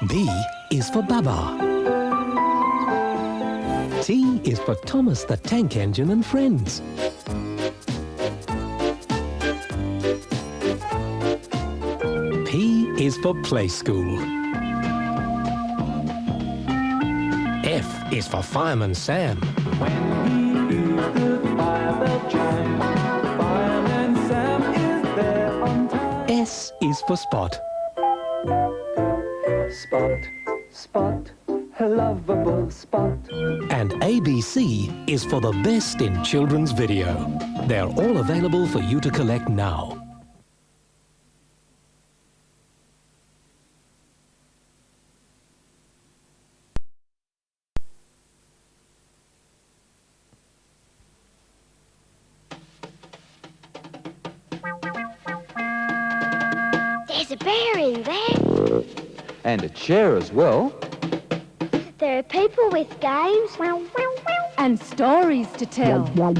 B is for Baba. T is for Thomas the Tank Engine and friends. P is for Play School. F is for Fireman Sam. When he hears the fire bell chime, Fireman Sam is there on time. S is for Spot. Spot, Spot, a lovable Spot. And ABC is for the best in children's video. They're all available for you to collect now. There's a bear in there. And a chair as well. There are people with games. And stories to tell. Open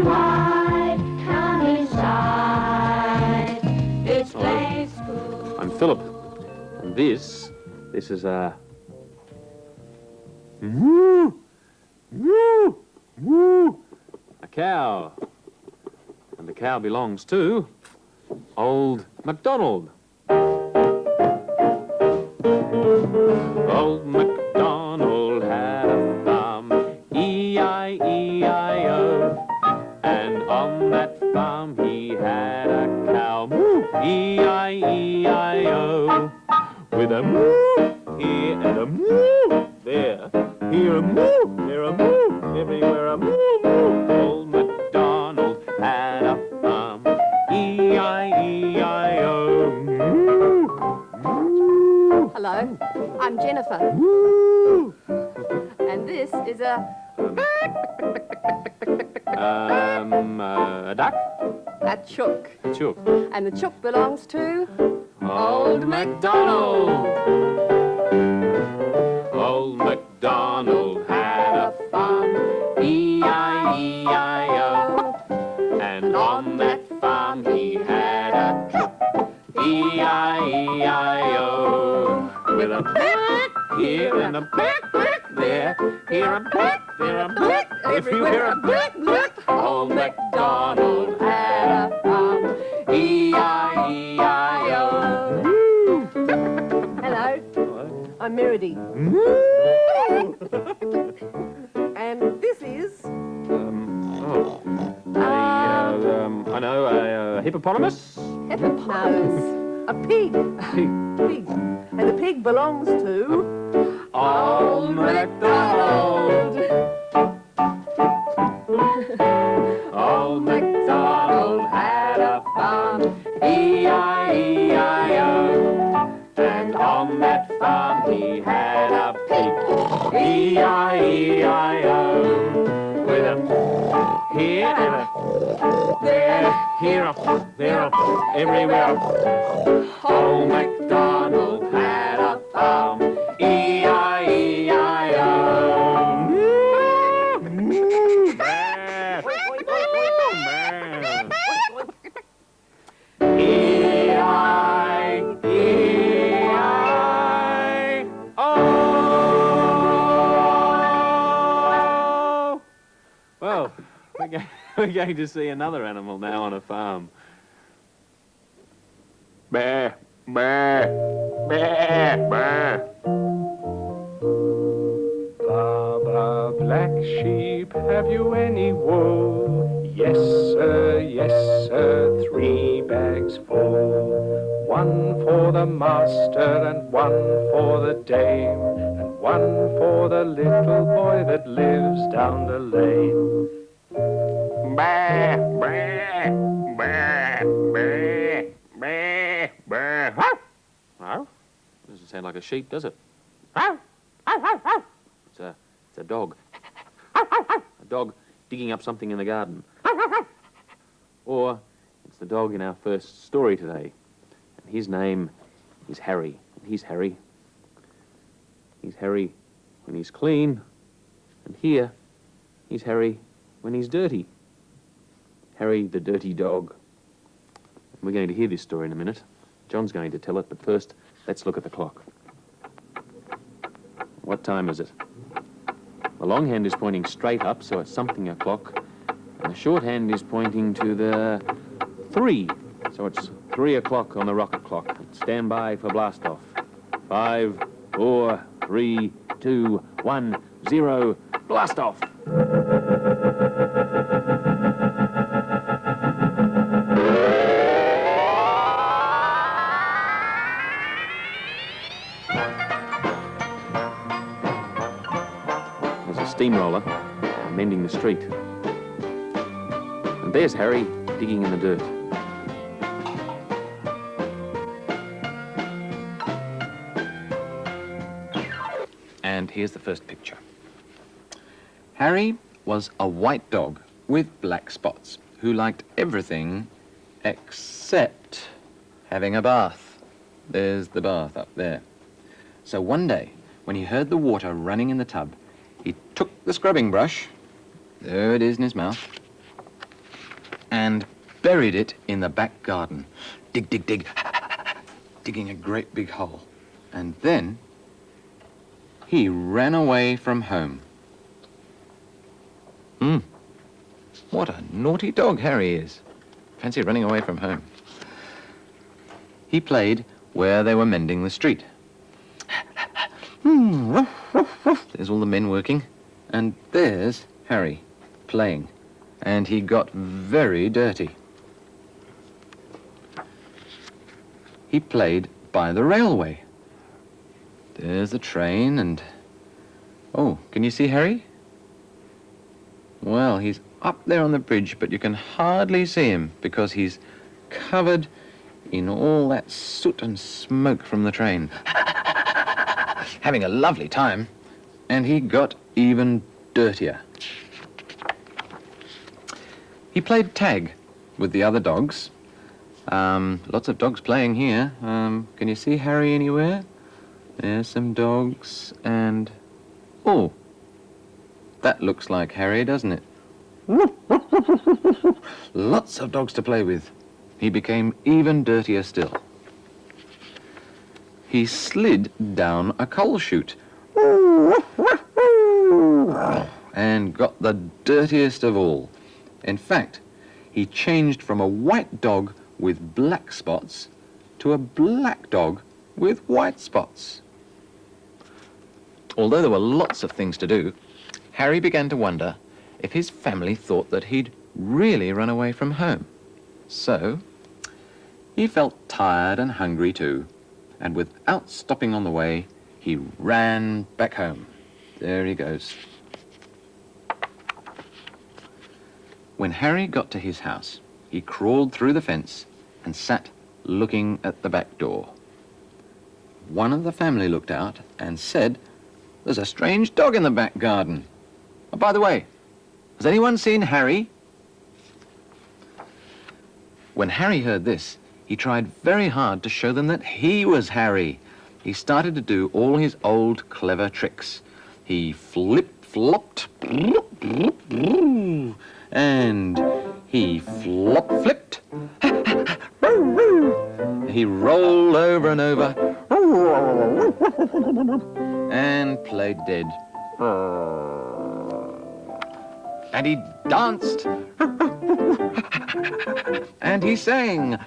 wide, come inside. It's Play School. I'm Philip, and this is a... Woo! Woo! Woo! A cow. And the cow belongs to Old MacDonald. Old MacDonald had a farm, E-I-E-I-O. And on that farm he had a cow, moo, E-I-E-I-O. With a moo here and a moo there. Here a moo, there a moo, everywhere a moo, moo. Old MacDonald had a farm, E-I-E-I-O. Moo, moo. Hello, I'm Jennifer. Woo! And this is a A duck? a chook. Chook. And the chook belongs to Old MacDonald. Old MacDonald had a farm, E-I-E-I-O. And on that farm he had a chook, E-I-E-I-O. With a peck here and a peck there. Here a peck, there a peck, everywhere a peck. Old MacDonald had a farm, E-I-E-I-O. Hello, I'm Meredy. And this is I know, a hippopotamus? Hippopotamus. A pig. Pig. Pig. And the pig belongs to Old MacDonald. Old MacDonald had a farm, E-I-E-I-O. And on that farm he had a pig, E-I-E-I-O. With a here and a there, here a there a everywhere. Old MacDonald had a farm, E-I-E-I-O. E-I-E-I-O. Well, we're going to see another animal now on a farm. Bah, bah, bah, bah. Baba, black sheep, have you any wool? Yes, sir, 3 bags full. 1 for the master and 1 for the dame, and 1 for the little boy that lives down the lane. Bah, bah, bah, bah, bah, bah. Oh, doesn't sound like a sheep, does it? It's a dog. A dog digging up something in the garden. Or it's the dog in our first story today. And his name is Harry. And he's Harry. he's Harry when he's clean. And here, he's Harry when he's dirty. Harry the dirty dog. We're going to hear this story in a minute. John's going to tell it, but first, let's look at the clock. What time is it? The long hand is pointing straight up, so it's something o'clock. And the short hand is pointing to the 3, so it's 3 o'clock on the rocket clock. Stand by for blast off. 5, 4, 3, 2, 1, 0, blast off! There's a steamroller mending the street. And there's Harry digging in the dirt. And here's the first picture. Harry was a white dog with black spots who liked everything except having a bath. There's the bath up there. So one day, when he heard the water running in the tub, he took the scrubbing brush, there it is in his mouth, and buried it in the back garden. Dig, dig, dig, digging a great big hole. And then he ran away from home. What a naughty dog Harry is. Fancy running away from home. He played where they were mending the street. There's all the men working. And there's Harry playing. And he got very dirty. He played by the railway. There's the train and... Oh, can you see Harry? Well, he's up there on the bridge, but you can hardly see him because he's covered in all that soot and smoke from the train. Having a lovely time, and he got even dirtier. He played tag with the other dogs. Lots of dogs playing here. Can you see Harry anywhere? There's some dogs and... Oh, that looks like Harry, doesn't it? Lots of dogs to play with. He became even dirtier still. He slid down a coal chute and got the dirtiest of all. In fact, he changed from a white dog with black spots to a black dog with white spots. Although there were lots of things to do, Harry began to wonder if his family thought that he'd really run away from home. So, he felt tired and hungry too, and without stopping on the way, he ran back home. There he goes. When Harry got to his house, he crawled through the fence and sat looking at the back door. One of the family looked out and said, "There's a strange dog in the back garden. Oh, by the way, has anyone seen Harry?" When Harry heard this, he tried very hard to show them that he was Harry. He started to do all his old clever tricks. He flip-flopped, and he flop-flipped. He rolled over and over and played dead. And he danced. And he sang.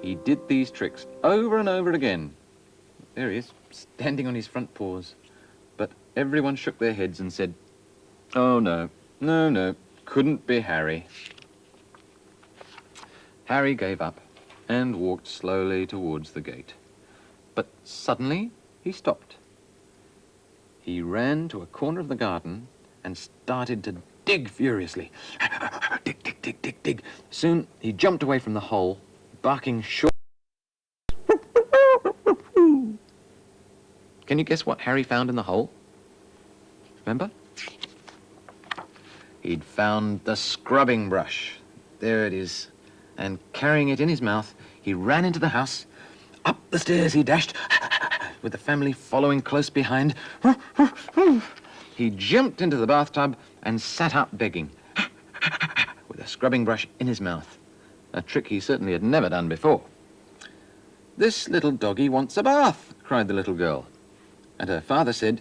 He did these tricks over and over again. There he is, standing on his front paws. But everyone shook their heads and said, "Oh, no, no, no, couldn't be Harry." Harry gave up and walked slowly towards the gate. But suddenly he stopped. He ran to a corner of the garden and started to dig furiously. Dig, dig, dig, dig, dig. Soon he jumped away from the hole, barking short. Can you guess what Harry found in the hole? Remember? He'd found the scrubbing brush. There it is. And carrying it in his mouth, He ran into the house. Up the stairs he dashed, with the family following close behind. He jumped into the bathtub and sat up begging, with a scrubbing brush in his mouth, a trick he certainly had never done before. "This little doggy wants a bath," cried the little girl. And her father said,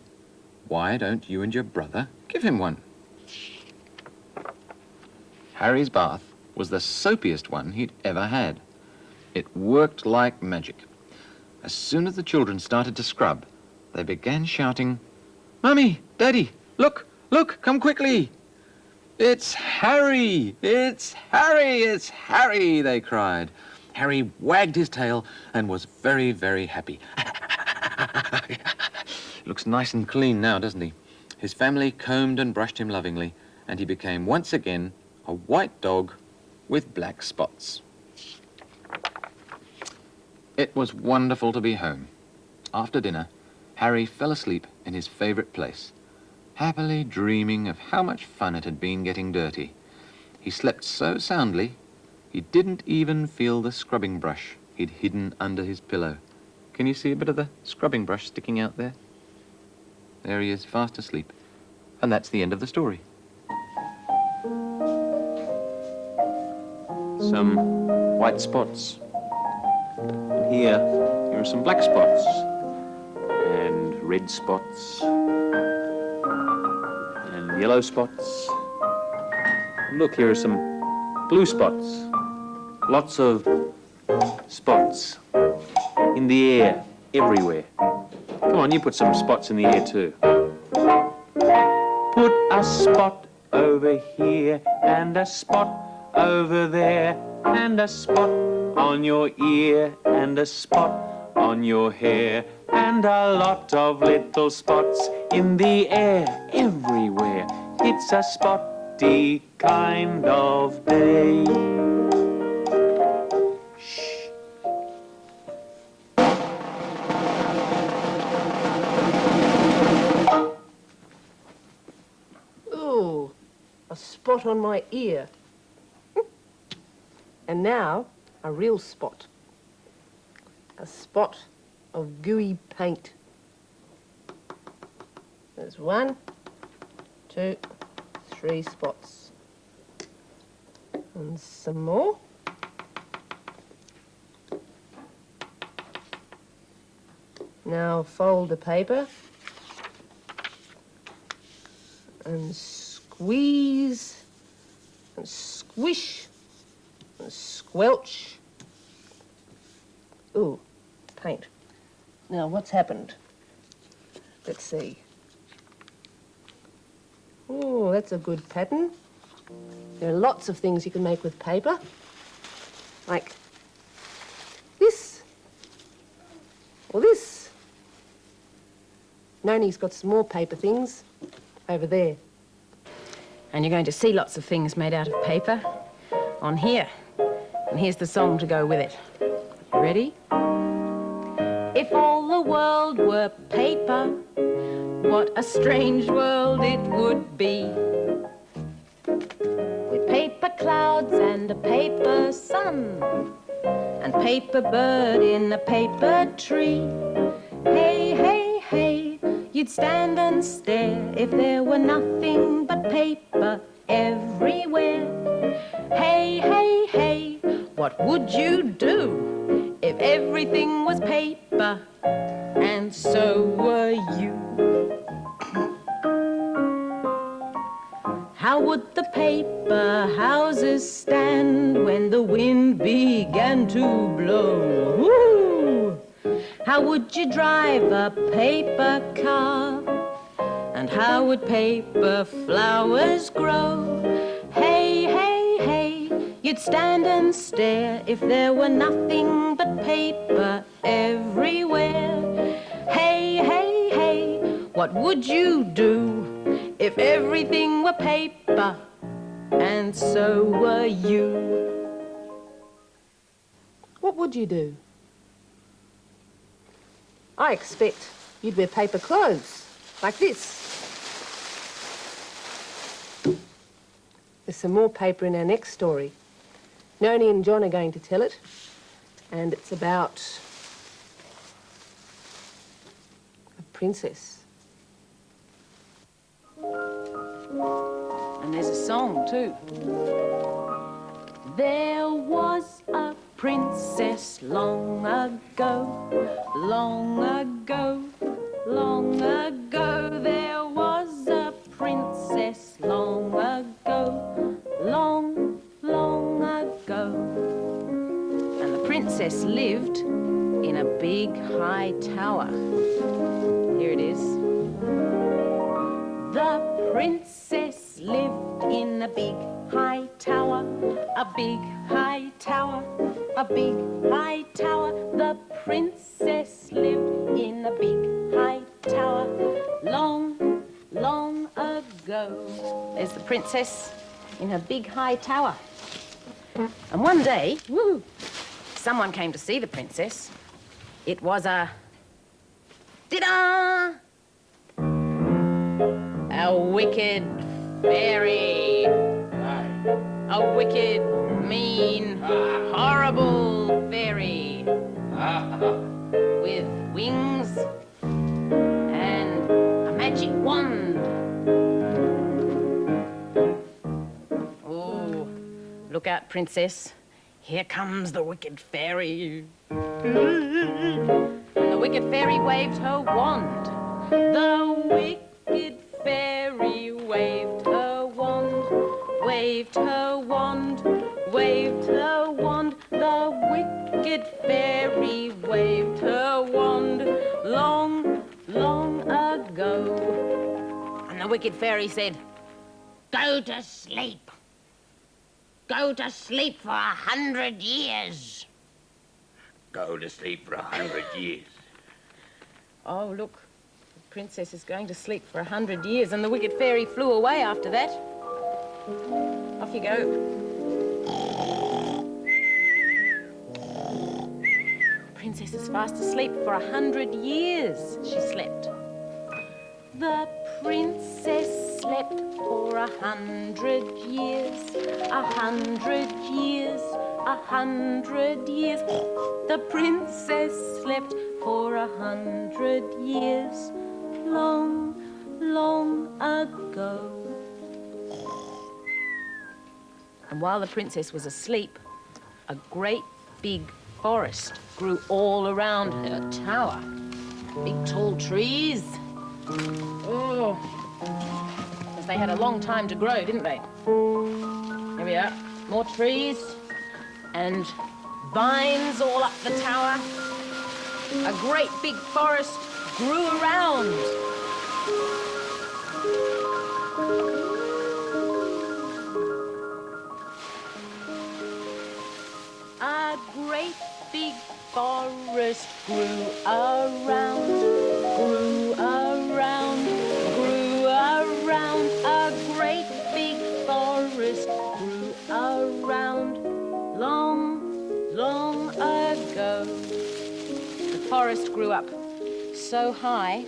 "Why don't you and your brother give him one?" Harry's bath was the soapiest one he'd ever had. It worked like magic. As soon as the children started to scrub, they began shouting, "Mummy, Daddy, look, look, come quickly!" "It's Harry! It's Harry! It's Harry!" they cried. Harry wagged his tail and was very, very happy. Looks nice and clean now, doesn't he? His family combed and brushed him lovingly, and he became once again a white dog with black spots. It was wonderful to be home. After dinner, Harry fell asleep in his favourite place, happily dreaming of how much fun it had been getting dirty. He slept so soundly, he didn't even feel the scrubbing brush he'd hidden under his pillow. Can you see a bit of the scrubbing brush sticking out there? There he is, fast asleep. And that's the end of the story. Some white spots. And here are some black spots. And red spots. And yellow spots. Look, here are some blue spots. Lots of spots. In the air, everywhere. Come on, you put some spots in the air too. Put a spot over here and a spot over there and a spot on your ear and a spot on your hair and a lot of little spots in the air everywhere. It's a spotty kind of day. Ooh, a spot on my ear. And now, a real spot. A spot of gooey paint. There's 1, 2, 3 spots. And some more. Now fold the paper and squeeze and squish and squelch. Ooh, paint. Now what's happened? Let's see. Oh, that's a good pattern. There are lots of things you can make with paper, like this, or this. Noni's got some more paper things over there. And you're going to see lots of things made out of paper on here. And here's the song to go with it. Ready? If all the world were paper, what a strange world it would be. With paper clouds and a paper sun, and paper bird in a paper tree. Hey, hey, hey, you'd stand and stare if there were nothing but paper everywhere. Hey, hey, hey, what would you do if everything was paper and so were you? How would the paper houses stand when the wind began to blow? Woo! How would you drive a paper car? And how would paper flowers grow? Hey, hey, hey, you'd stand and stare if there were nothing but paper everywhere. Hey, hey, hey, what would you do if everything were paper and so were you? What would you do? I expect you'd wear paper clothes, like this. There's some more paper in our next story. Noni and John are going to tell it. And it's about a princess. And there's a song too. There was a princess long ago, long ago, long ago. There was a princess long ago, long, long ago. And the princess lived in a big high tower. Here it is. The princess lived in a big high tower, a big high tower, a big high tower. The princess lived in a big high tower, long, long ago. There's the princess in her big high tower. And one day, someone came to see the princess. It was a... Ta-da! A wicked fairy. A wicked, mean, horrible fairy. With wings and a magic wand. Oh, look out, princess. Here comes the wicked fairy. And the wicked fairy waved her wand. The wicked fairy waved her wand, waved her wand, waved her wand. The wicked fairy waved her wand long, long ago. And the wicked fairy said, "Go to sleep. Go to sleep for 100 years. Go to sleep for 100 years. Oh, look, the princess is going to sleep for 100 years, and the wicked fairy flew away after that. Off you go. Princess is fast asleep for 100 years. She slept. The princess slept for 100 years, 100 years, 100 years. The princess slept for 100 years, long, long ago. And while the princess was asleep, a great big forest grew all around her tower. Big tall trees. Oh, because they had a long time to grow, didn't they? Here we are, more trees and vines all up the tower. A great big forest grew around. A great big forest grew around, grew around, grew around. A great big forest grew around, long, long ago. The forest grew up so high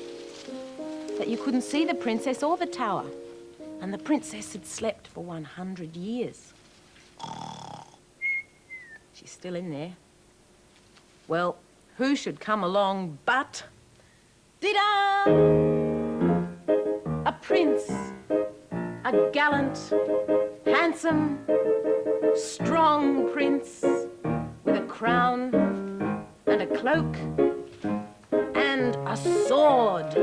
that you couldn't see the princess or the tower. And the princess had slept for 100 years. She's still in there. Well, who should come along but... Dida! A prince. A gallant, handsome, strong prince with a crown and a cloak and a sword.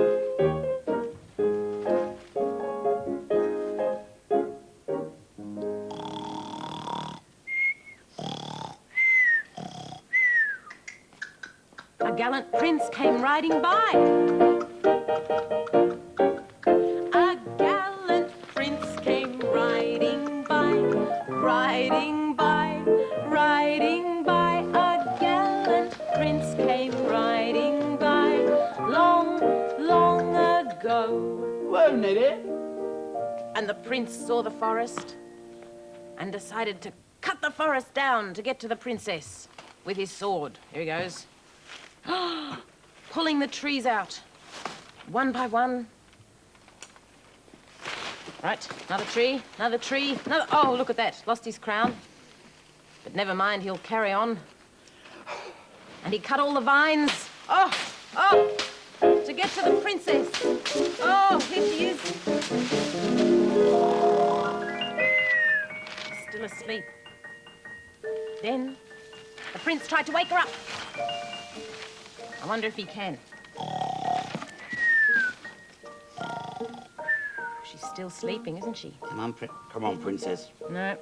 A gallant prince came riding by. A gallant prince came riding by, riding by, riding by. A gallant prince came riding by, long, long ago. Whoa, Neddy. And the prince saw the forest and decided to cut the forest down to get to the princess with his sword. Here he goes. Pulling the trees out, one by one. Right, another tree, another tree, another... Oh, look at that, lost his crown. But never mind, he'll carry on. And he cut all the vines. Oh, to get to the princess. Oh, here she is. Still asleep. Then the prince tried to wake her up. I wonder if he can. She's still sleeping, isn't she? Come on, princess. No.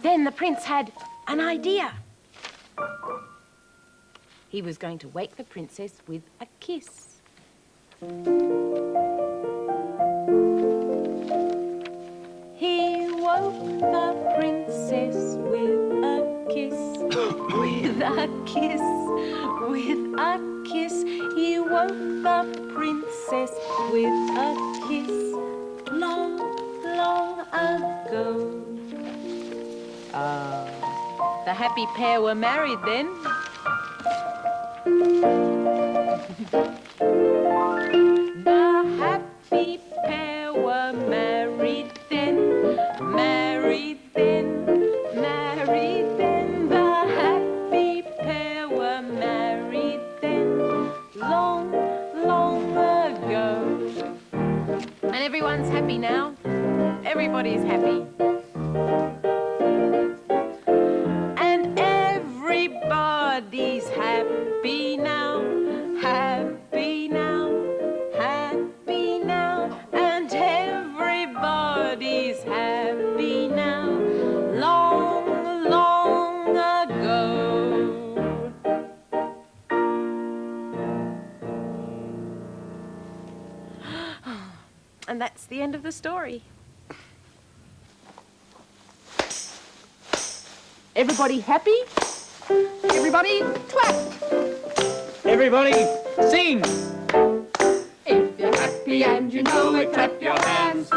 Then the prince had an idea. He was going to wake the princess with a kiss. He woke the princess with a kiss, with a kiss, with a kiss. He woke the princess with a kiss long, long ago. The happy pair were married then. The happy pair were married then, married then, married then. The happy pair were married then, long, long ago. And everyone's happy now. Everybody's happy. And everybody's happy now, happy now, happy now. And everybody's happy now, long, long ago. And that's the end of the story. Everybody happy? Everybody clap! Everybody, sing! If you're happy and you know it, clap your hands.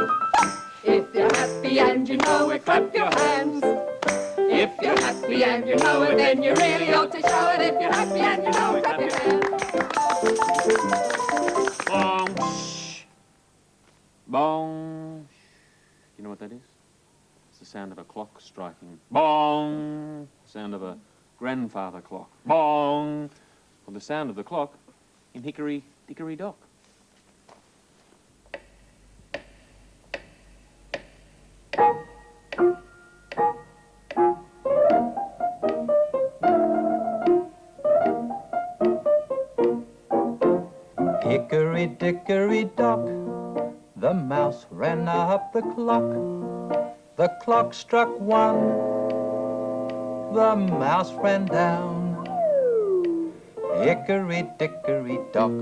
If you're happy and you know it, clap your hands. If you're happy and you know it, then you really ought to show it. If you're happy and you know it, clap your hands. Bong. Bong. You know what that is? It's the sound of a clock striking. Bong. Sound of a grandfather clock. Bong. Or the sound of the clock in Hickory Dickory Dock. Hickory dickory dock, the mouse ran up the clock. The clock struck one, the mouse ran down. Hickory dickory dock.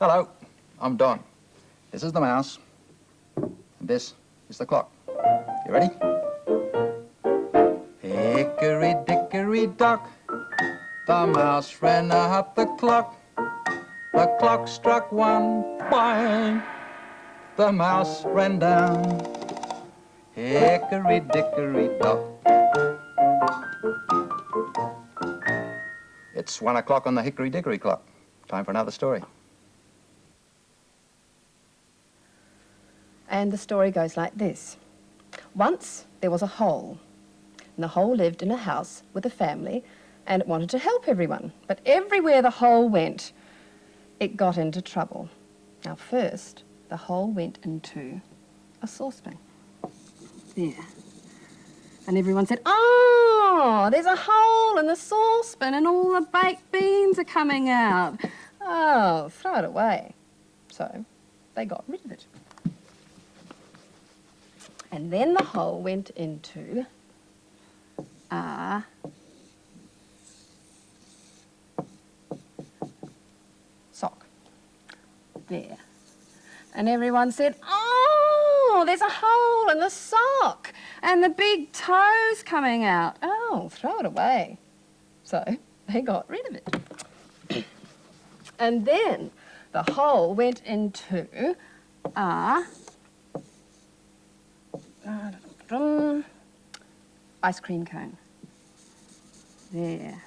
Hello, I'm Don. This is the mouse, and this is the clock. You ready? Hickory dickory dock, the mouse ran up the clock. The clock struck one, boing, the mouse ran down. Hickory dickory dock. It's 1 o'clock on the hickory dickory clock. Time for another story. And the story goes like this. Once there was a hole. And the hole lived in a house with a family and it wanted to help everyone. But everywhere the hole went, it got into trouble. Now first, the hole went into a saucepan. There. And everyone said, oh, there's a hole in the saucepan and all the baked beans are coming out. Oh, throw it away. So they got rid of it. And then the hole went into a sock. There. And everyone said, oh, there's a hole in the sock and the big toe's coming out. Oh, throw it away. So they got rid of it. And then the hole went into a ice cream cone. There.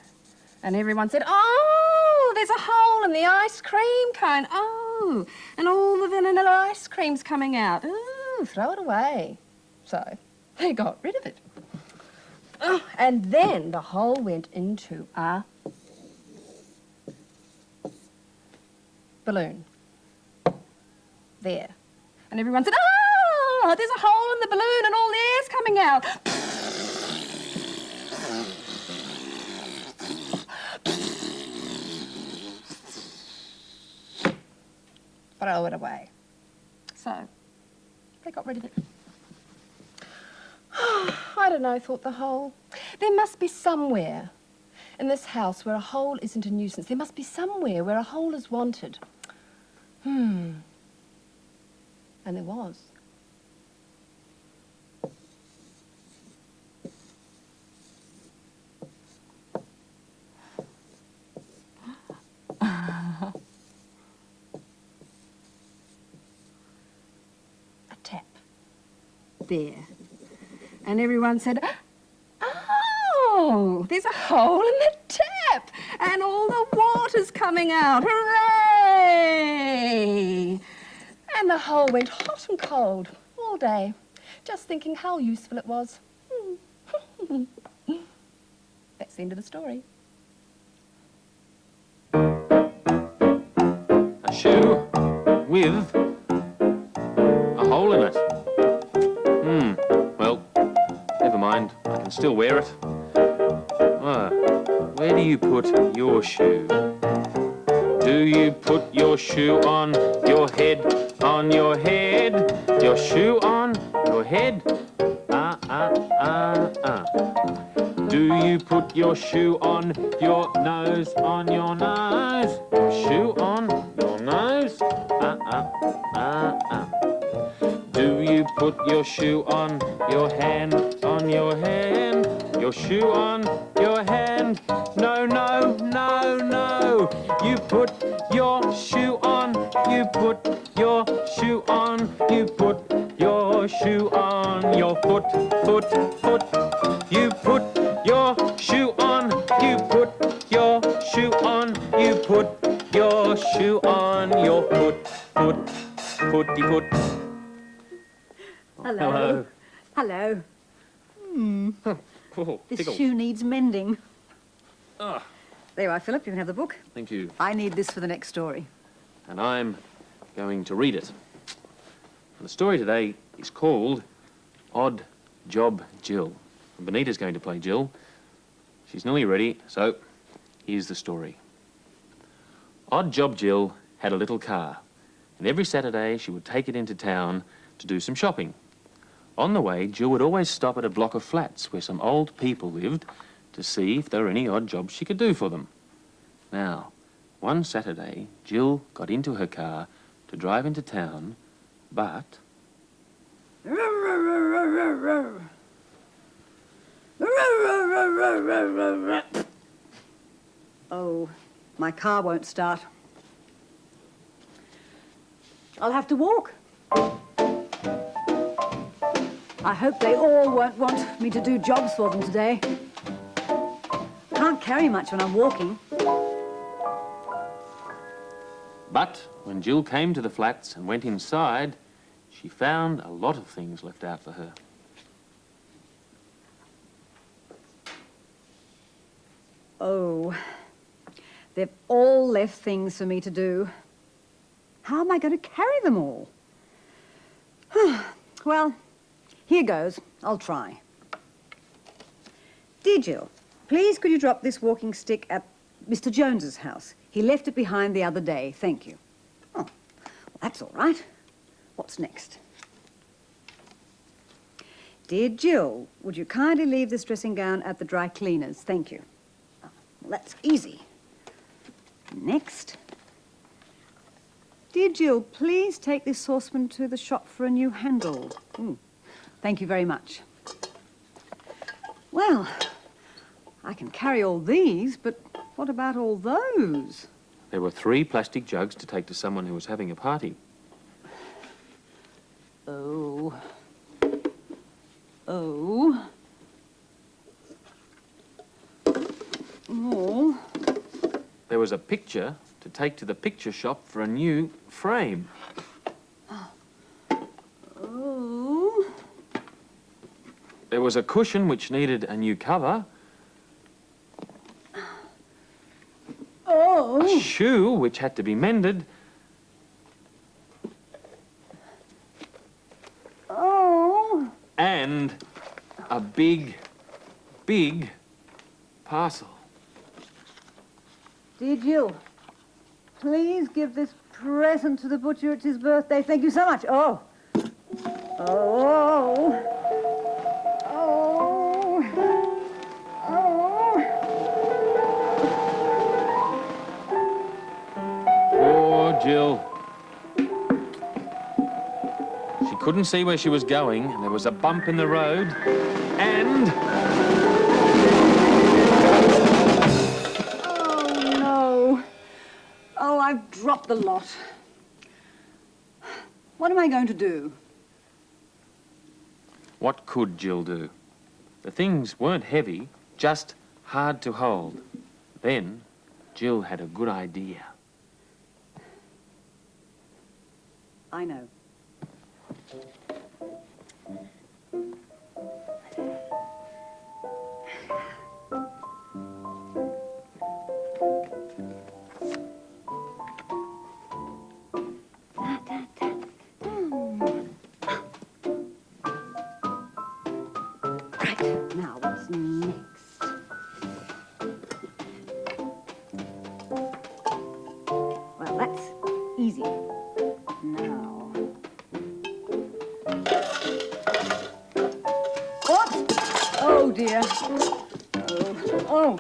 And everyone said, oh, there's a hole in the ice cream cone. Oh, and all the vanilla ice cream's coming out. Ooh, throw it away. So they got rid of it. Oh, and then the hole went into a balloon. There. And everyone said, "Oh, there's a hole in the balloon and all the air's coming out." Throw it away. So, they got rid of it. I don't know, thought the hole. There must be somewhere in this house where a hole isn't a nuisance. There must be somewhere where a hole is wanted. And there was. A tap. There. And everyone said, "Oh, there's a hole in the tap and all the water's coming out. Hooray!" And the hole went hot and cold all day, just thinking how useful it was. That's the end of the story. A shoe with a hole in it. Well, never mind. I can still wear it. Where do you put your shoe? Do you put your shoe on your head? On your head? Your shoe on your head? Do you put your shoe on your nose? On your nose? Your shoe on your nose? Do you put your shoe on your hand? On your hand? Your shoe on your hand? No, no, no, no. You put your shoe on. You put your shoe on. You put your shoe on your foot, foot, foot. You put your shoe on. You put your shoe on. You put your shoe on your foot, foot, footy foot. Hello. Hello. Oh, This tickles. shoe needs mending. Ah, There you are, Philip. You can have the book. thank you. I need this for the next story. And I'm going to read it. And the story today is called Odd Job Jill. And Benita's going to play Jill. She's nearly ready, so here's the story. Odd Job Jill had a little car, and every Saturday she would take it into town to do some shopping. On the way, Jill would always stop at a block of flats where some old people lived to see if there were any odd jobs she could do for them. Now, one Saturday, Jill got into her car to drive into town, but... Oh, my car won't start. I'll have to walk. I hope they all won't want me to do jobs for them today. Can't carry much when I'm walking. But when Jill came to the flats and went inside, she found a lot of things left out for her. Oh, they've all left things for me to do. How am I going to carry them all? Well, here goes. I'll try. Dear Jill, please could you drop this walking stick at Mr. Jones's house? He left it behind the other day. Thank you. Oh, well, that's all right. What's next? Dear Jill, would you kindly leave this dressing gown at the dry cleaners? Thank you. Oh, well, that's easy. Next. Dear Jill, please take this saucepan to the shop for a new handle. Thank you very much. Well, I can carry all these, but what about all those? There were 3 plastic jugs to take to someone who was having a party. Oh. Oh. Oh. There was a picture to take to the picture shop for a new frame. Oh. There was a cushion which needed a new cover. Oh! A shoe which had to be mended. Oh! And a big, big parcel. Dear Jill, please give this present to the butcher. It's his birthday. Thank you so much. Oh. Oh. Oh. Oh. Poor Jill. She couldn't see where she was going, and there was a bump in the road, and... Oh, no. Oh, I've dropped the lot. What am I going to do? What could Jill do? The things weren't heavy, just hard to hold. Then Jill had a good idea. I know. Right, now what's next? Well, that's easy. Now. What? Oh, dear. Oh.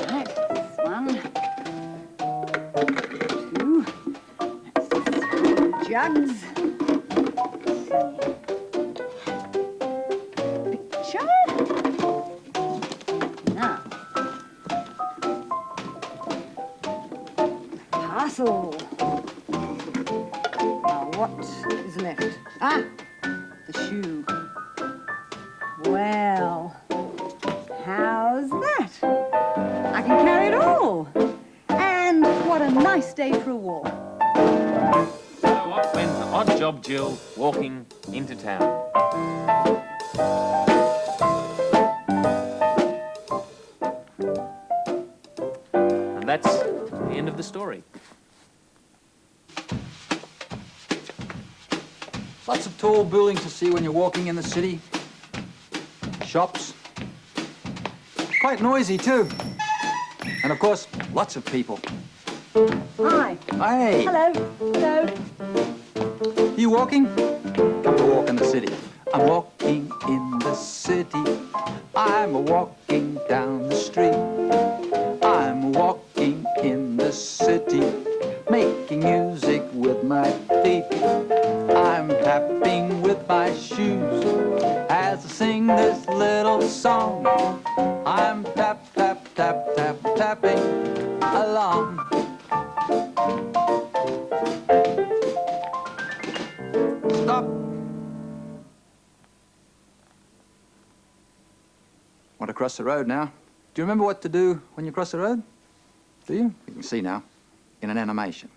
Right, this one. Two. That's jugs. Picture. Now. Parcel. Now, what is left? Ah, the shoe. Well, how's that? I can carry it all. And what a nice day for a walk. So off went the odd job Jill walking into town. And that's the end of the story. Lots of tall buildings to see when you're walking in the city. Shops. Quite noisy too. And of course, lots of people. Hi. Hey, Hello. Hello. you walking? Come to walk in the city. I'm walking in the city. I'm walking down the street. I'm walking in the city, making music with my feet. I'm tapping with my shoes as I sing this little song. I'm tap, tap, tap, tap, tapping along. Stop. Want to cross the road now? Do you remember what to do when you cross the road? Do you? You can see now in an animation.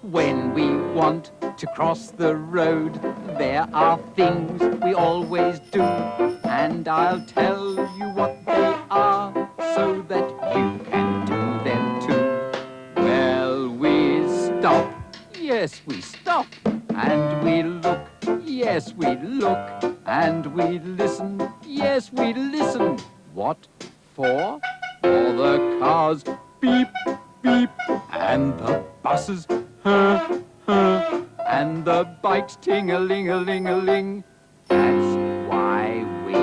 When we want to cross the road, there are things we always do, and I'll tell you what they are so that you can do them too. Well, we stop, yes, we stop, and we look, yes, we look, and we listen, yes, we listen. What for? For the cars beep, beep, and the buses and the bikes ting-a-ling-a-ling-a-ling. That's why we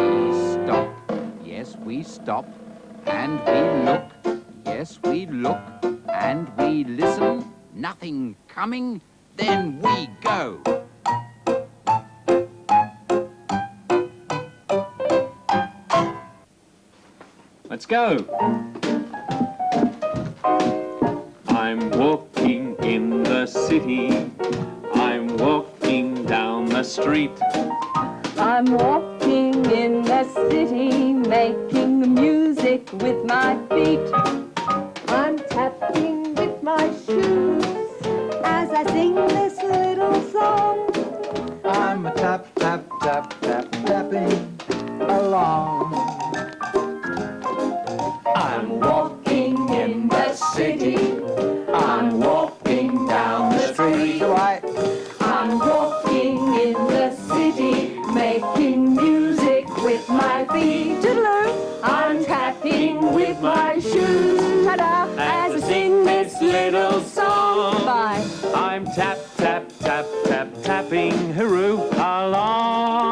stop. Yes, we stop. And we look. Yes, we look. And we listen. Nothing coming. Then we go. Let's go. I'm walking in the city. I'm walking down the street. I'm walking in the city, making music with my feet. I'm tapping with my shoes as I sing this little song. I'm a tap, tap, tap, tap, tapping along. I'm walking in the city. I'm walking down the street. I'm walking in the city, making music with my feet. I'm tapping with my shoes. Ta-da! As I sing this little song. Bye. I'm tap, tap, tap, tap, tapping Haru along.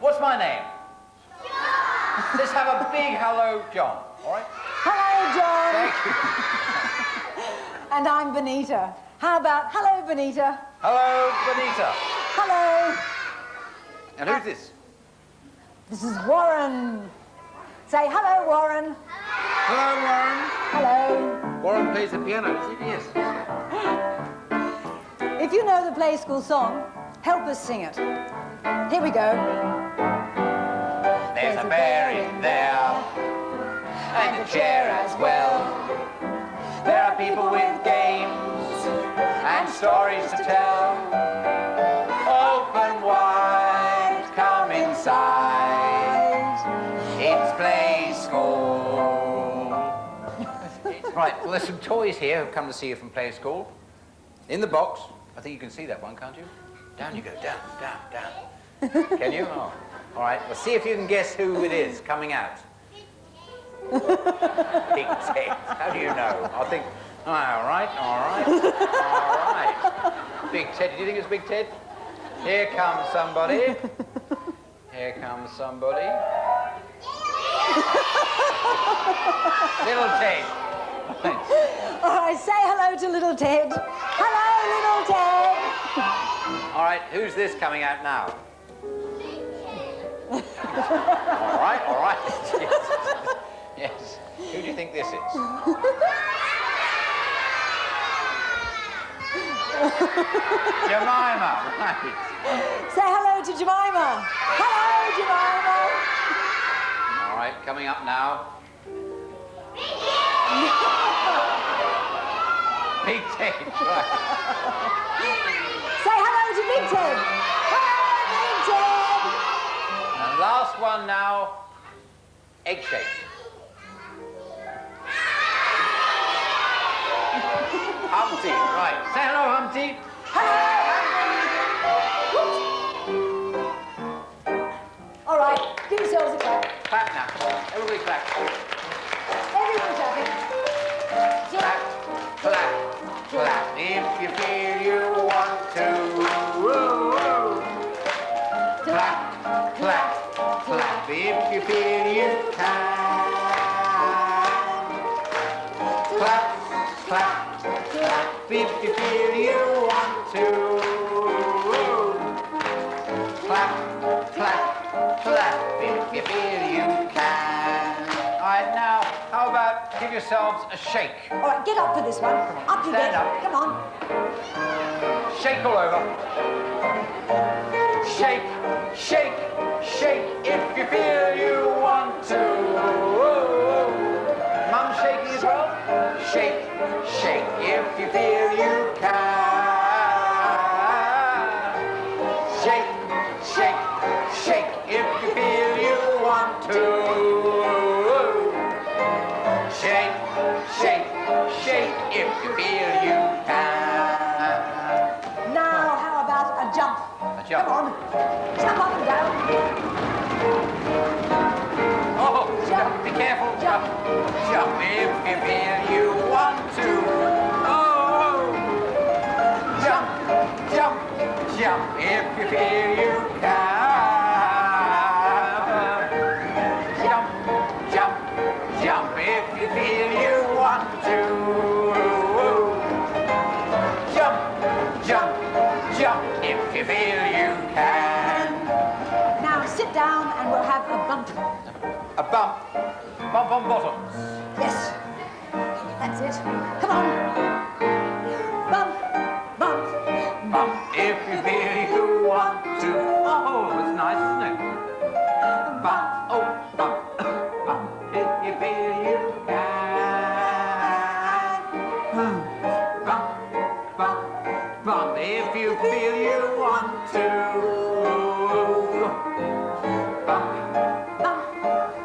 What's my name? John! Let's have a big hello, John, all right? Hello, John. Thank you. And I'm Benita. How about hello, Benita? Hello, Benita. Hello. And who's this? This is Warren. Say hello, Warren. Hello, Warren. Hello. Warren plays the piano, does he? Yes. If you know the Play School song, help us sing it. Here we go. There's a bear in there, and a chair as well. There are people with games and stories to tell. Open wide, come inside. It's Play School. Right, well, there's some toys here who've come to see you from Play School. In the box. I think you can see that one, can't you? Down you go, down, down, down. Can you? Oh, all right. Well, see if you can guess who it is coming out. Big Ted. How do you know? I think. All right, all right, all right. Big Ted. Do you think it's Big Ted? Here comes somebody. Here comes somebody. Little Ted. Thanks. All right, say hello to little Ted. Hello, little Ted. All right, who's this coming out now? All right, all right. Yes. Yes. Who do you think this is? Jemima, right. Say hello to Jemima. Hello, Jemima. All right, coming up now. Big Ted, right. Say hello to Big Ted. Hello, Big Ted. And last one now, egg-shaped. Humpty, right. Say hello, Humpty. All right, give yourselves a clap. Clap now. Everybody clap. Everyone clapping. Clap, clap, clap. If you feel you want to. Woo-woo. Clap, clap, clap. If you feel you can. Clap, clap, clap. If you feel you want to. Clap, clap, clap. If you feel you can. yourselves a shake. All right, get up for this one. Up you Stand get. up. Come on. Shake all over. Shake, shake, shake if you feel you want to. Mum shaking as well? Shake, shake if you feel you can. Shake, shake, shake if you feel you want to. Shake, shake, shake if you feel you can. Now, how about a jump? A jump. Come on. Jump up and down. Oh, jump. Be careful. Jump. Jump if you feel you want to. Oh, jump, jump, jump if you feel you can. Jump, jump, jump if you feel you want to. Jump, jump, jump if you feel you can. Now, sit down and we'll have a bump. A bump. Bump on bottoms. Yes. That's it. Come on. Bump, bump. Bump if you feel you want to. Oh, it's nice, isn't it? Bump, oh, bump, bump if you feel you can. Bump, bump, bump if you feel you want to. Bump, Bump,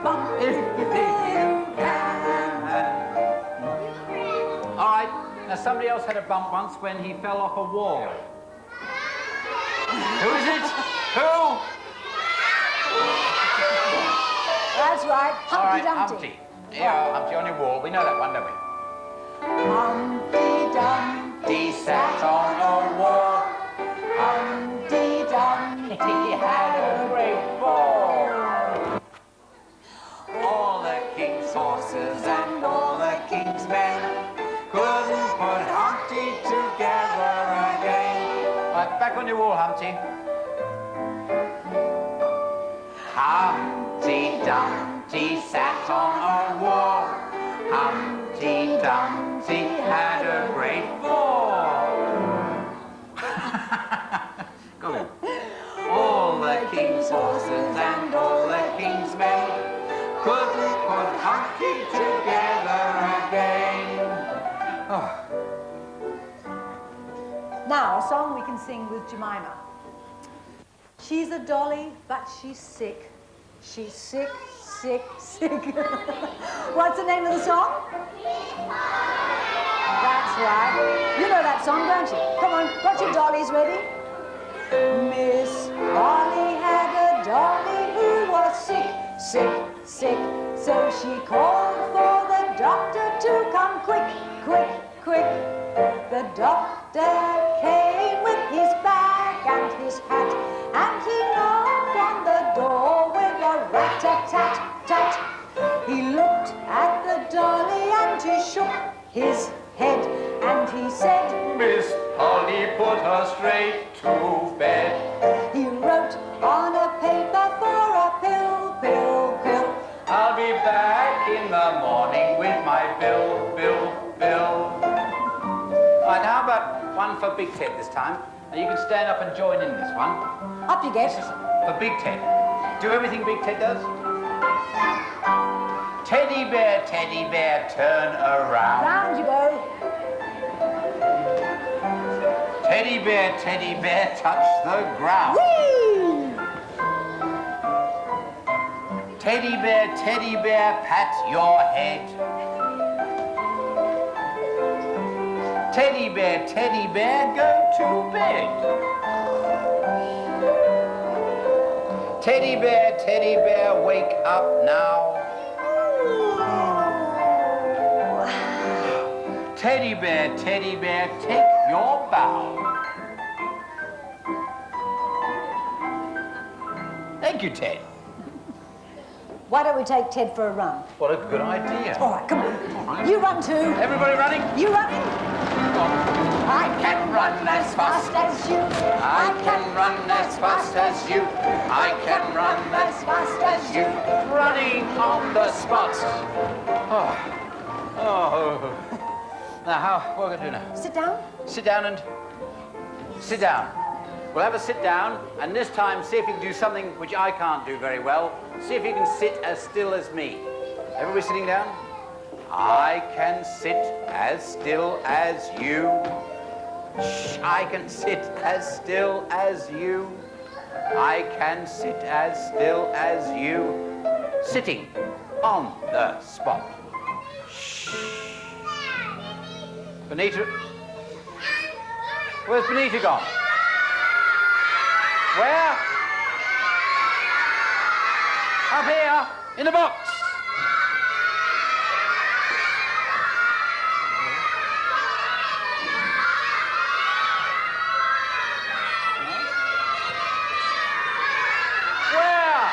bump. if you feel you can. All right, now somebody else had a bump once when he fell off a wall. Who is it? Who? That's right. All Humpty right, Dumpty. Humpty. Yeah, Humpty on your wall. We know that one, don't we? Humpty Dumpty Sat on a wall. Humpty Dumpty He had a great fall. All the king's horses and all the king's men couldn't put Humpty together again. Right, back on your wall, Humpty. Humpty Dumpty sat on a wall. Humpty Dumpty had a great fall. Go on. All the king's horses and all the king's men couldn't put Humpty together again. Oh. Now, a song we can sing with Jemima. She's a dolly, but she's sick. She's sick, sick, sick. What's the name of the song? That's right. You know that song, don't you? Come on, got your dollies ready? Miss Polly had a dolly who was sick, sick, sick. So she called for the doctor to come quick, quick, quick. The doctor came with his bag and his hat, and he knocked on the door with a rat-a-tat-tat. He looked at the dolly and he shook his head, and he said, Miss Polly, put her straight to bed. He wrote on a paper for a pill, pill, pill. I'll be back in the morning with my bill, bill, bill. Right, how about one for Big Ted this time? Now you can stand up and join in this one. Up you get. This is for Big Ted. Do everything Big Ted does. Teddy bear, turn around. Round you go. Teddy bear, touch the ground. Whee! Teddy bear, pat your head. Teddy bear, go to bed. Teddy bear, wake up now. Teddy bear, take your bow. Thank you, Ted. Why don't we take Ted for a run? What a good idea. All right, come on. All right. You run too. Everybody running? You running? I can run as fast as you. I can run as fast as you. I can run as fast as you. Running on the spot. Oh. Oh. Now, what are we going to do now? Sit down. Sit down and sit down. We'll have a sit down, and this time see if you can do something which I can't do very well. See if you can sit as still as me. Everybody sitting down? I can sit as still as you. Shh, I can sit as still as you. I can sit as still as you. Sitting on the spot. Shh. Benita. Where's Benita gone? Where? Up here, in the box. Where?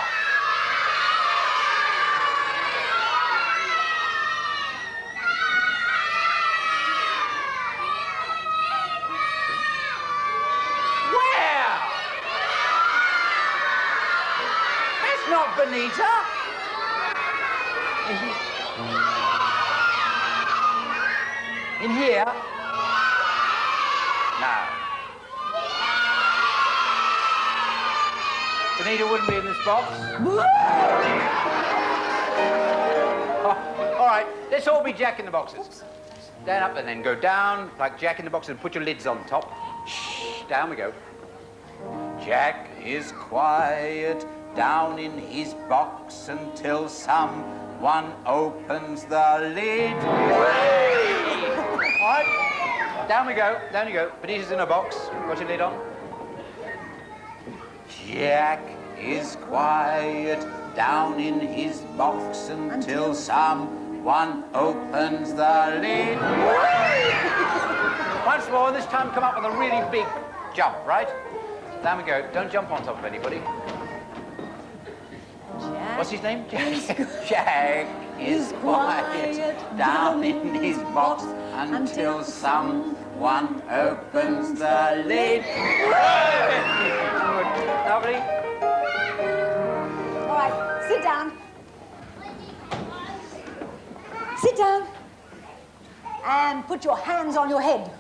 Where? That's not Benita. In here? No. Benita wouldn't be in this box. Oh, all right, let's all be Jack in the boxes. Stand up and then go down like Jack in the boxes and put your lids on top. Shh, down we go. Jack is quiet down in his box until someone opens the lid. All right, down we go, down you go. Benita's in a box. Got your lid on? Jack is quiet down in his box until someone opens the lid. Once more, this time come up with a really big jump, right? Down we go. Don't jump on top of anybody. Jack. What's his name? Jack. Jack is quiet down in his box until someone opens the lid. Lovely. All right, sit down. Sit down. And put your hands on your head.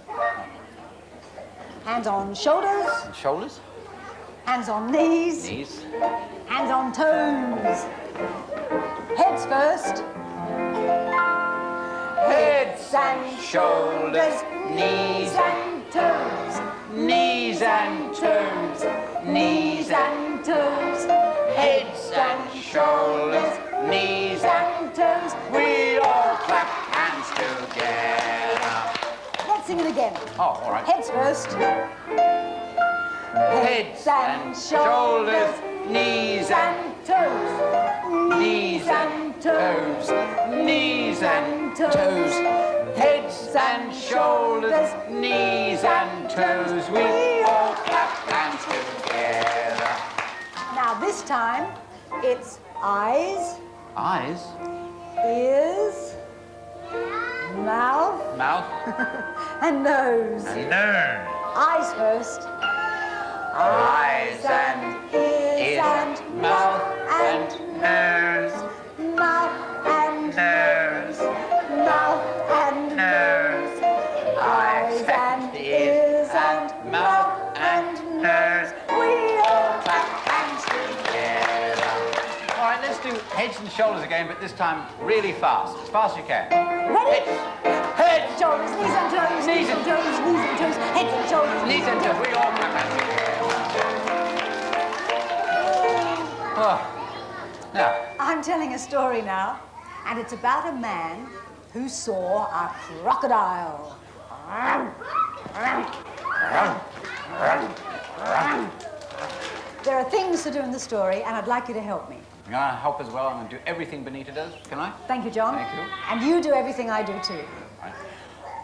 Hands on shoulders. Shoulders. Hands on knees. Knees. Hands on toes. Heads first. Heads and shoulders, knees and toes. Knees and toes, knees and toes. heads and shoulders, knees and toes. we all clap hands together. Let's sing it again. Oh, all right. Heads first. Heads and shoulders, knees and toes. knees and toes, knees and toes, heads and shoulders, knees and toes. We all clap hands together. Now this time, it's eyes, Eyes, ears, mouth, mouth, and nose. and nose. Eyes first. Eyes and ears and mouth and nose. Mouth and Nose, mouth and nose. eyes and ears and mouth and nose. we all Clap hands together. All right, let's do heads and shoulders again, but this time really fast. As fast as you can. ready. Heads, Shoulders, knees and toes, Knees knees and and- toes, knees and toes, heads and shoulders, knees and toes. We all clap hands together. Oh. Now, I'm telling a story now, and it's about a man who saw a crocodile. There are things to do in the story, and I'd like you to help me. I'm going to help as well. I'm going to do everything Benita does. Can I? Thank you, John. Thank you. And you do everything I do too. Right.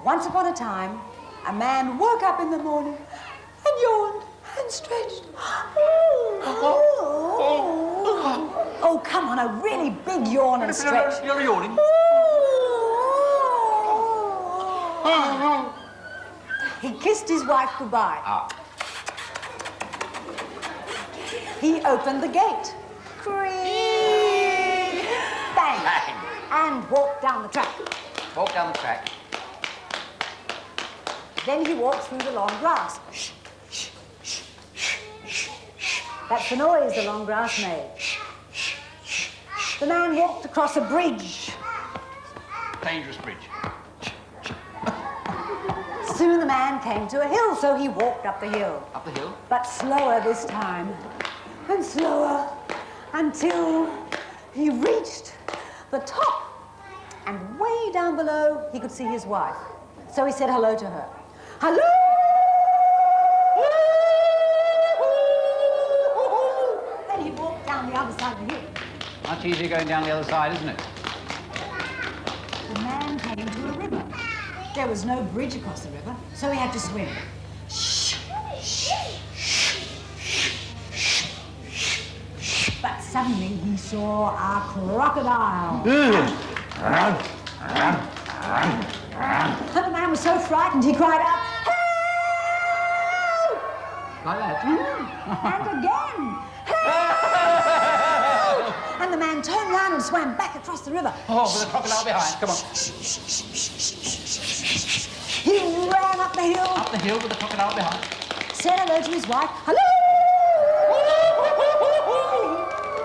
Once upon a time, a man woke up in the morning and yawned and stretched. Oh, come on, a really big yawn and stretch. You're yawning. He kissed his wife goodbye. Ah. He opened the gate. Creak! Bang! Bang. And walked down the track. Walk down the track. Then he walked through the long grass. That's the noise the long grass made. The man walked across a bridge. Dangerous bridge. Soon the man came to a hill, so he walked up the hill. Up the hill? But slower this time, and slower, until he reached the top. And way down below, he could see his wife. So he said hello to her. Hello! Then he walked down the other side of the hill. Much easier going down the other side, isn't it? The man came to a river. There was no bridge across the river, so he had to swim. But suddenly he saw a crocodile. And the man was so frightened he cried out, "Help!" Like that? And again, "Help!" And the man turned round and swam back across the river. Oh, with a crocodile behind. Come on. He ran up the hill. Up the hill with the crocodile behind. Said hello to his wife. Hello! He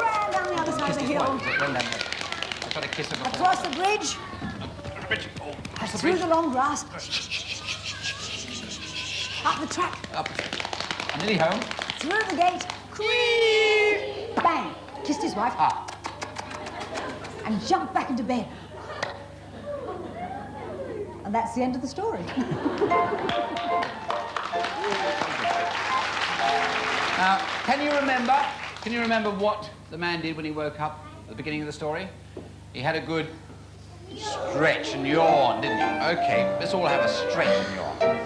ran down the other side of the hill. I've got to kiss her. Across the bridge. Across the Through bridge. the long grass. Up the track. Up. I'm nearly home. Through the gate. Creep! Bang! Kissed his wife. And jumped back into bed. And that's the end of the story. Now, can you remember what the man did when he woke up at the beginning of the story? He had a good stretch and yawn, didn't he? Okay, let's all have a stretch and yawn.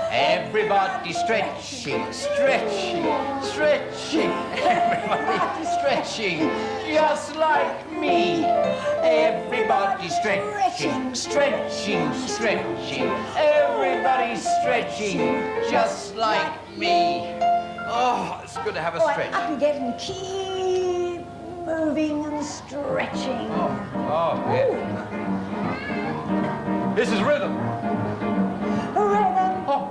Everybody stretching, stretching, stretching. Everybody stretching, just like me. Everybody stretching, stretching, stretching. Everybody stretching, just like me. Oh, it's good to have a stretch. Up you get and keep moving and stretching. Oh, yeah. This is rhythm. Rhythm. Oh,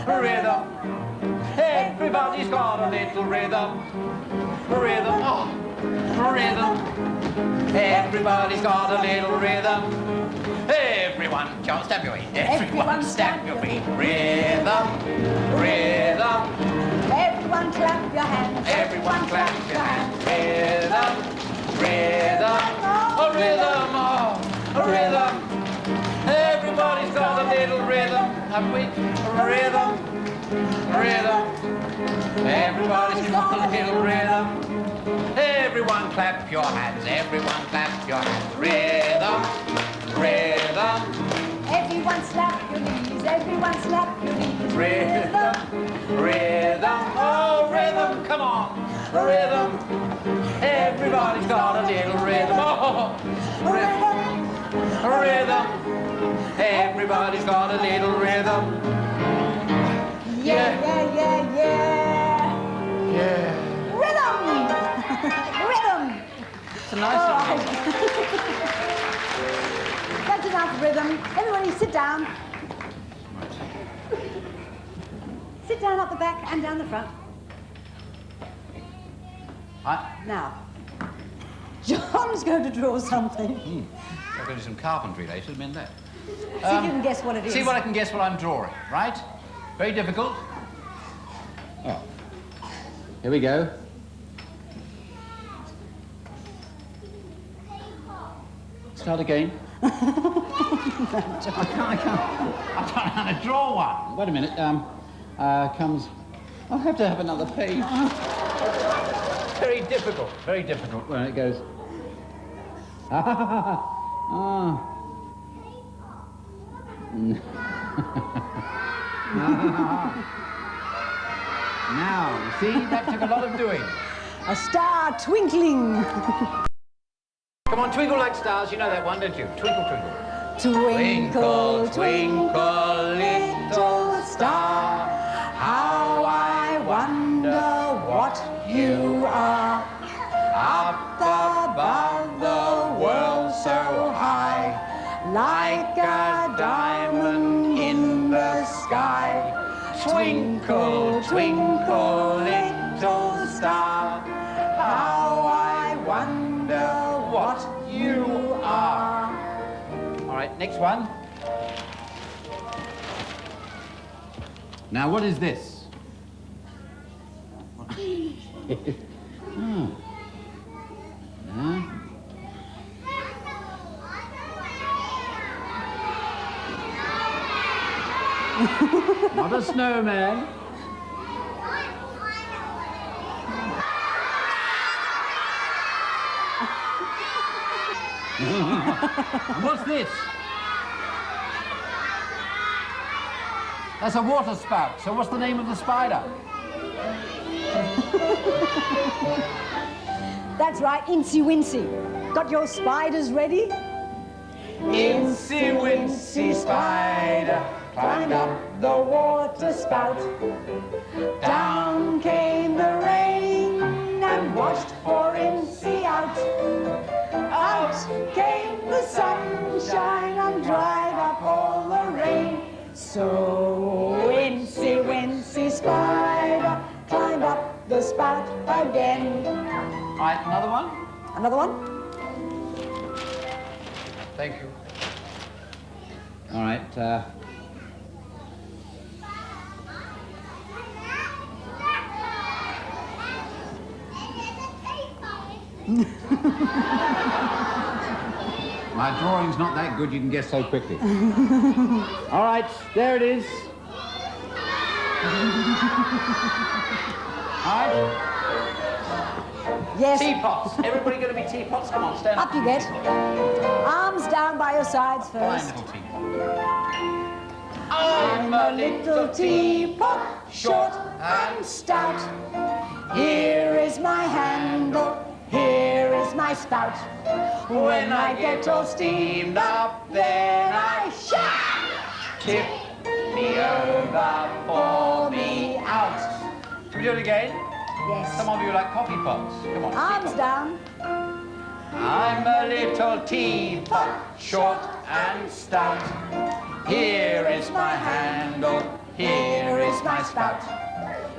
rhythm. Everybody's got a little rhythm. Rhythm. Oh, rhythm. Everybody's got a little rhythm. Everyone jump, stamp your feet. Everyone stamp your feet. Rhythm. Rhythm. Everyone clap your hands. Everyone clap your hands. Rhythm. Rhythm. A rhythm. Oh, a rhythm. Everybody's got a little rhythm, haven't we? A rhythm, rhythm. Everybody's got a little rhythm. Everyone clap your hands, everyone clap your hands. Rhythm, rhythm. Everyone slap your knees, everyone slap your knees. Rhythm, rhythm. Oh, rhythm, come on. Rhythm. Everybody's got a little rhythm. Oh, rhythm, rhythm. Everybody's got a little rhythm. Yeah, yeah, yeah, yeah. Yeah. Rhythm! Rhythm! It's a nice song. That's enough rhythm. Everybody sit down. Sit down up the back and down the front. Now, John's going to draw something. I've got to do some carpentry later, admit that. See if you can guess what it is. See what I can guess what I'm drawing, right? Very difficult. Oh. Here we go. Start again. I can't. I'm trying to draw one. Wait a minute. Comes. I'll have to have another page. Very difficult. Very difficult. When it goes. Ah. Now, you see, that took a lot of doing. A star twinkling. Come on, twinkle like stars. You know that one, don't you? Twinkle, twinkle. Twinkle, twinkle, little star, how I wonder what you are. Up above the world so high, like a diamond in the sky. Twinkle, twinkle, little star, how I wonder what you are. All right, next one. Now, what is this? Not a snowman. What's this? That's a water spout. So what's the name of the spider? That's right, Incy Wincy. Got your spiders ready? Incy Wincy Spider climbed up the water spout. Down came the rain and washed poor Incy out. Out came the sunshine and dried up all the rain. So Incy Wincy Spider climbed up the spout again. All right, another one? Another one? Thank you. All right, my drawing's not that good, you can guess so quickly. All right, there it is. All right. Yes. Teapots. Everybody going to be teapots? Come on, stand up. Up you get. Arms down by your sides Fine first. little teapot. I'm a little teapot, short and stout. Here is my handle, here is my spout. When I get all steamed up, then I shout. Tip me over, pour me out. Can we do it again? Yes. Some of you like coffee pots. Come on. Arms down. I'm a little teapot, short and stout. Here is my handle, here is my spout.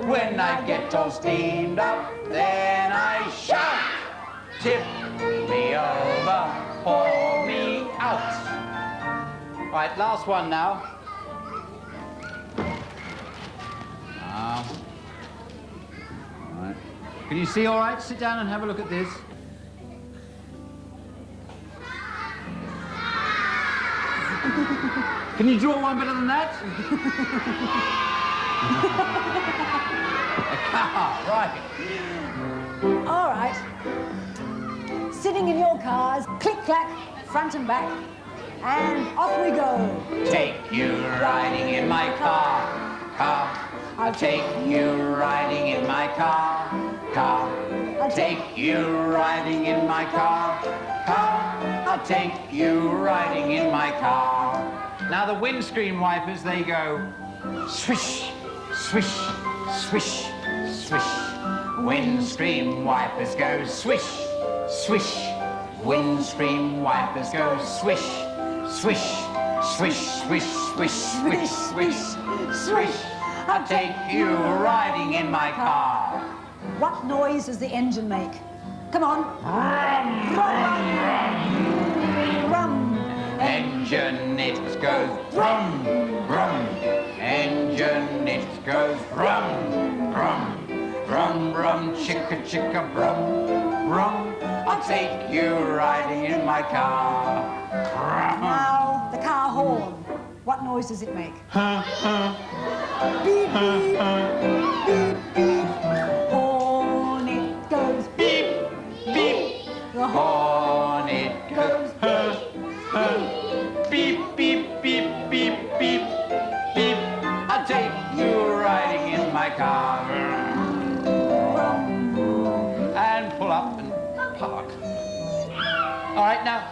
When I get all steamed up, then I shout. Tip me over, pour me out. Right, last one now. Right. Can you see all right? Sit down and have a look at this. Can you draw one better than that? A car, right. All right. Sitting in your cars, click-clack, front and back, and off we go. Take you riding in my car, car. I'll take you riding in my car, car. I'll take you riding in my car, car. I'll take you riding in my car. Now the windscreen wipers, they go swish, swish, swish, swish. Windscreen wipers go swish, swish. Windscreen wipers go swish, swish, swish, swish, swish, swish, swish, swish. I'll take you riding in my car. What noise does the engine make? Come on. Rum. Engine, it goes brum, brum. Engine, it goes brum, brum. Brum, brum, chicka, chicka, brum, brum. I'll take you riding in my car. Now, the car horn. What noise does it make? Beep, beep, beep, beep. Horn, it goes beep, beep. The horn, it goes beep, beep, beep, beep, beep, beep. I'll take you riding in my car. And pull up and park. All right, now,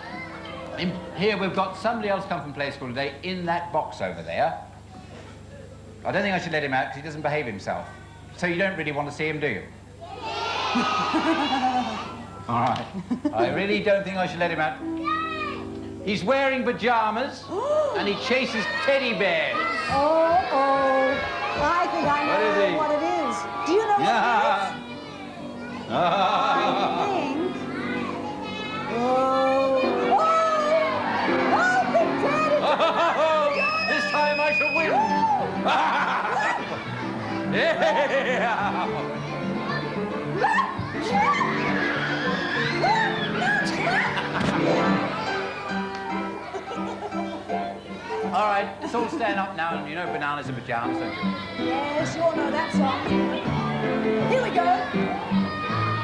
here we've got somebody else come from play school today in that box over there. I don't think I should let him out because he doesn't behave himself. So you don't really want to see him, do you? All right. I really don't think I should let him out. He's wearing pajamas and he chases teddy bears. Oh, I think I What is he? know what it is. Do you know what it is? I think. Big Daddy! This time I shall win. Yeah. All right, let's all stand up now, and you know bananas in pajamas, don't you? Yes, you all know that song. Here we go.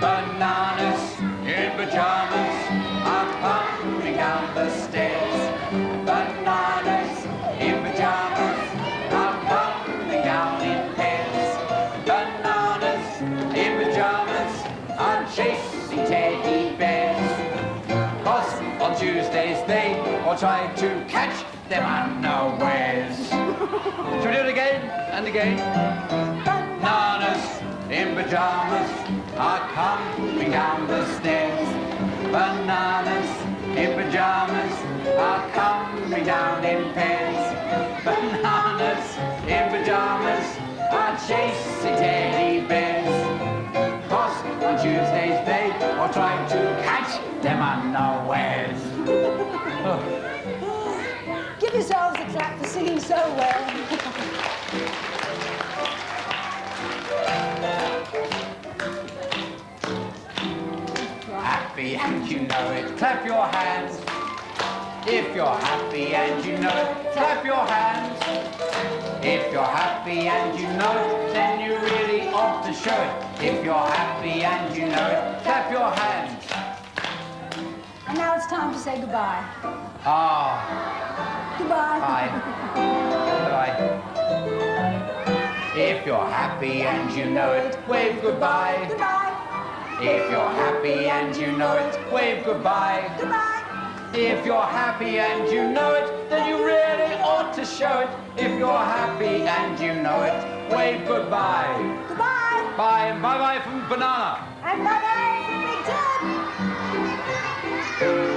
Bananas in pajamas are coming down the stairs. Bananas in pajamas are coming down in pairs. Bananas in pajamas are chasing teddy bears. 'Cause on Tuesdays they all try to catch them unawares. Shall we do it again and again? Bananas in pajamas are coming down the stairs. Bananas in pajamas are coming down in pairs. Bananas in pajamas are chasing teddy bears. 'Cause on Tuesdays they all try to catch them unawares. Give yourselves a clap for singing so well. Happy and you know it, clap your hands. If you're happy and you know it, clap your hands. If you're happy and you know it, then you really ought to show it. If you're happy and you know it, clap your hands. And now it's time to say goodbye. Ah, Goodbye. bye. Bye. If you're happy and you know it, wave goodbye. Goodbye. If you're happy and you know it, wave goodbye. Goodbye. If you're happy and you know it, then you really ought to show it. If you're happy and you know it, wave goodbye. Goodbye. Bye and bye-bye from Banana. And bye-bye from Big Ted.